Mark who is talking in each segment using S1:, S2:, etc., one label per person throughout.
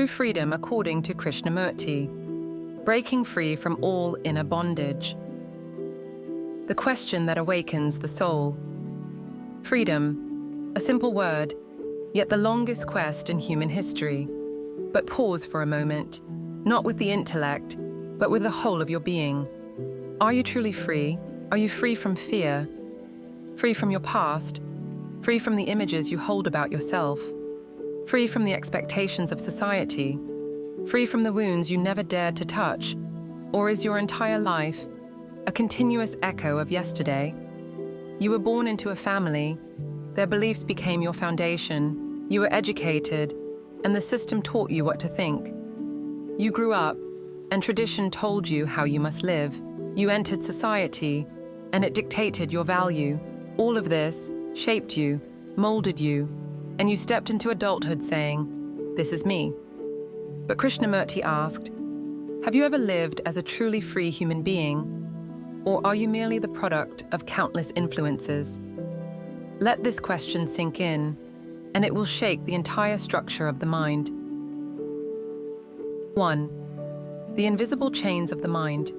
S1: True freedom according to Krishnamurti. Breaking free from all inner bondage. The question that awakens the soul. Freedom, a simple word, yet the longest quest in human history. But pause for a moment, not with the intellect, but with the whole of your being. Are you truly free? Are you free from fear? Free from your past? Free from the images you hold about yourself? Free from the expectations of society? Free from the wounds you never dared to touch? Or is your entire life a continuous echo of yesterday? You were born into a family, their beliefs became your foundation, you were educated, and the system taught you what to think. You grew up, and tradition told you how you must live. You entered society, and it dictated your value. All of this shaped you, molded you, and you stepped into adulthood saying, "This is me." But Krishnamurti asked, have you ever lived as a truly free human being, or are you merely the product of countless influences? Let this question sink in, and it will shake the entire structure of the mind. 1. The invisible chains of the mind.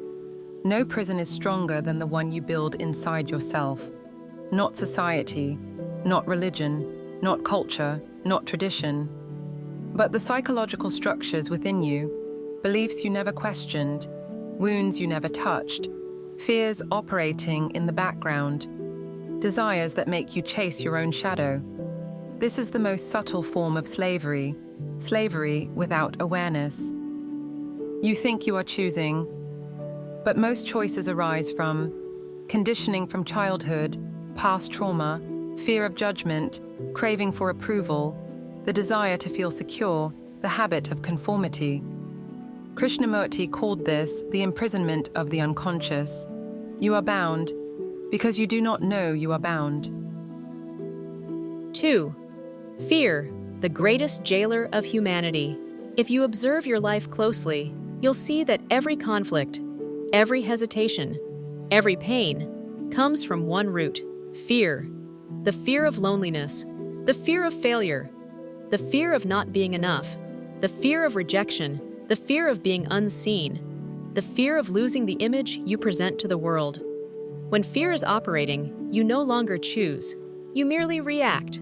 S1: No prison is stronger than the one you build inside yourself. Not society, not religion, not culture, not tradition, but the psychological structures within you, beliefs you never questioned, wounds you never touched, fears operating in the background, desires that make you chase your own shadow. This is the most subtle form of slavery, slavery without awareness. You think you are choosing, but most choices arise from conditioning from childhood, past trauma, fear of judgment, craving for approval, the desire to feel secure, the habit of conformity. Krishnamurti called this the imprisonment of the unconscious. You are bound because you do not know you are bound.
S2: 2. Fear, the greatest jailer of humanity. If you observe your life closely, you'll see that every conflict, every hesitation, every pain comes from one root: fear. The fear of loneliness, the fear of failure, the fear of not being enough, the fear of rejection, the fear of being unseen, the fear of losing the image you present to the world. When fear is operating, you no longer choose. You merely react,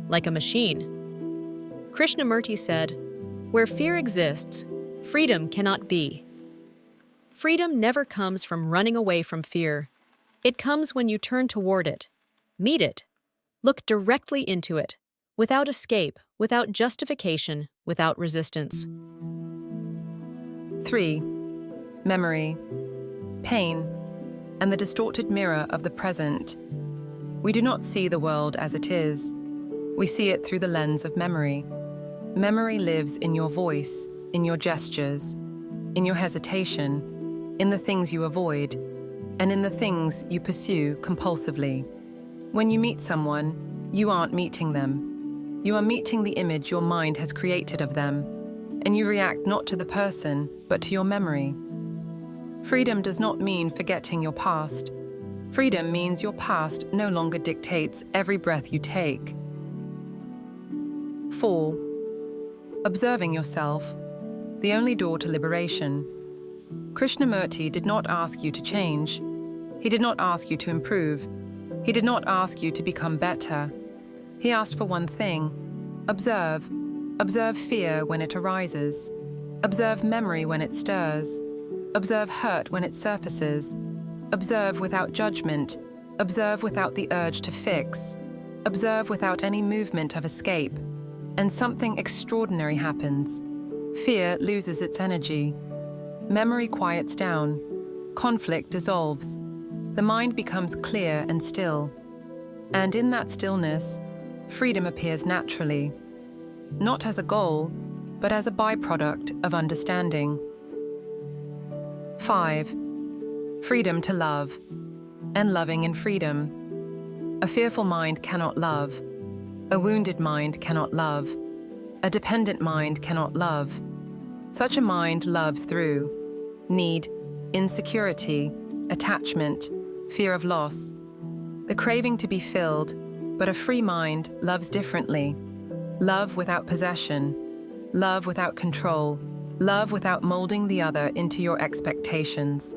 S2: like a machine. Krishnamurti said, "Where fear exists, freedom cannot be." Freedom never comes from running away from fear. It comes when you turn toward it, meet it, look directly into it, without escape, without justification, without resistance.
S1: 3. Memory, pain, and the distorted mirror of the present. We do not see the world as it is. We see it through the lens of memory. Memory lives in your voice, in your gestures, in your hesitation, in the things you avoid, and in the things you pursue compulsively. When you meet someone, you aren't meeting them. You are meeting the image your mind has created of them, and you react not to the person, but to your memory. Freedom does not mean forgetting your past. Freedom means your past no longer dictates every breath you take. 4. Observing yourself, the only door to liberation. Krishnamurti did not ask you to change. He did not ask you to improve. He did not ask you to become better. He asked for one thing: observe. Observe fear when it arises. Observe memory when it stirs. Observe hurt when it surfaces. Observe without judgment. Observe without the urge to fix. Observe without any movement of escape. And something extraordinary happens. Fear loses its energy. Memory quiets down. Conflict dissolves. The mind becomes clear and still. And in that stillness, freedom appears naturally. Not as a goal, but as a byproduct of understanding. 5. Freedom to love, and loving in freedom. A fearful mind cannot love. A wounded mind cannot love. A dependent mind cannot love. Such a mind loves through need, insecurity, attachment, fear of loss, the craving to be filled, but a free mind loves differently. Love without possession, Love without control. Love without molding the other into your expectations.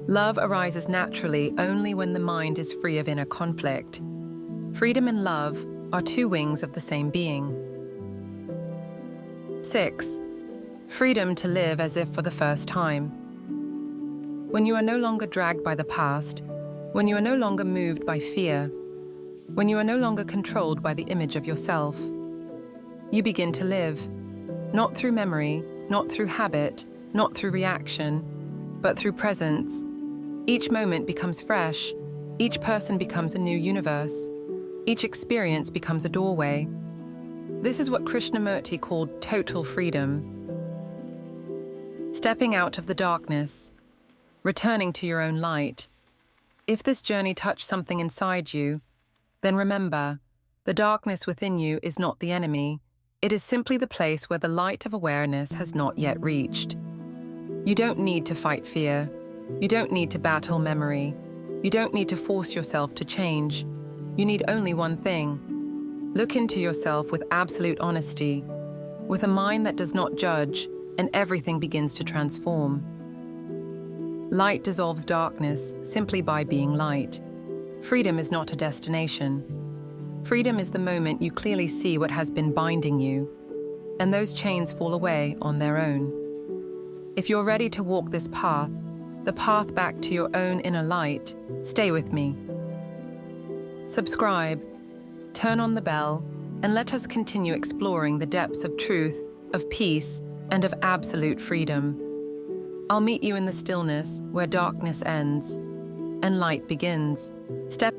S1: Love arises naturally only when the mind is free of inner conflict. Freedom and love are two wings of the same being. 6. Freedom to live as if for the first time. When you are no longer dragged by the past, when you are no longer moved by fear, when you are no longer controlled by the image of yourself, you begin to live, not through memory, not through habit, not through reaction, but through presence. Each moment becomes fresh, each person becomes a new universe, each experience becomes a doorway. This is what Krishnamurti called total freedom. Stepping out of the darkness, returning to your own light. If this journey touched something inside you, then remember, the darkness within you is not the enemy. It is simply the place where the light of awareness has not yet reached. You don't need to fight fear. You don't need to battle memory. You don't need to force yourself to change. You need only one thing. Look into yourself with absolute honesty, with a mind that does not judge, and everything begins to transform. Light dissolves darkness simply by being light. Freedom is not a destination. Freedom is the moment you clearly see what has been binding you, and those chains fall away on their own. If you're ready to walk this path, the path back to your own inner light, stay with me. Subscribe, turn on the bell, and let us continue exploring the depths of truth, of peace, and of absolute freedom. I'll meet you in the stillness where darkness ends and light begins. Step